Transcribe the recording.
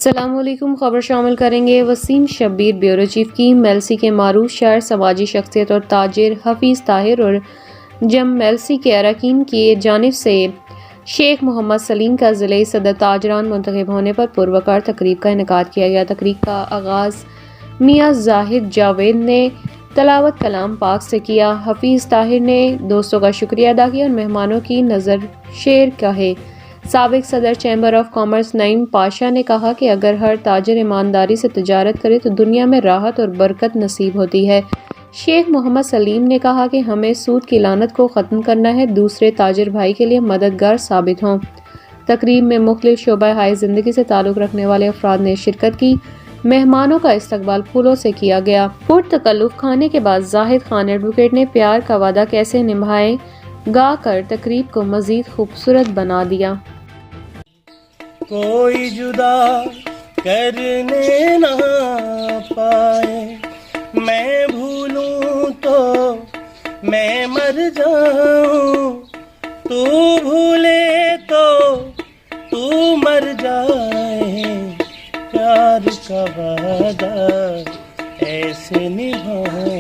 السلام علیکم۔ خبر شامل کریں گے وسیم شبیر، بیورو چیف کی میلسی کے معروف شاعر، سماجی شخصیت اور تاجر حفیظ طاہر اور جم میلسی کے اراکین کی جانب سے شیخ محمد سلیم کا ضلعی صدر تاجران منتخب ہونے پر پروقار تقریب کا انعقاد کیا گیا۔ تقریب کا آغاز میاں زاہد جاوید نے تلاوت کلام پاک سے کیا۔ حفیظ طاہر نے دوستوں کا شکریہ ادا کیا اور مہمانوں کی نظر شعر کہے۔ سابق صدر چیمبر آف کامرس نعیم پاشا نے کہا کہ اگر ہر تاجر ایمانداری سے تجارت کرے تو دنیا میں راحت اور برکت نصیب ہوتی ہے۔ شیخ محمد سلیم نے کہا کہ ہمیں سود کی لعنت کو ختم کرنا ہے، دوسرے تاجر بھائی کے لیے مددگار ثابت ہوں۔ تقریب میں مختلف شعبہ ہائے زندگی سے تعلق رکھنے والے افراد نے شرکت کی۔ مہمانوں کا استقبال پھولوں سے کیا گیا۔ پرتکلف کھانے کے بعد زاہد خان ایڈوکیٹ نے پیار کا وعدہ کیسے نبھائیں گا کر تقریب کو مزید خوبصورت بنا دیا۔ کوئی جدا کرنے نہ پائے، میں بھولوں تو میں مر جاؤں، تو بھولے تو تو مر جائے، پیار کا وعدہ ایسے نبھائے۔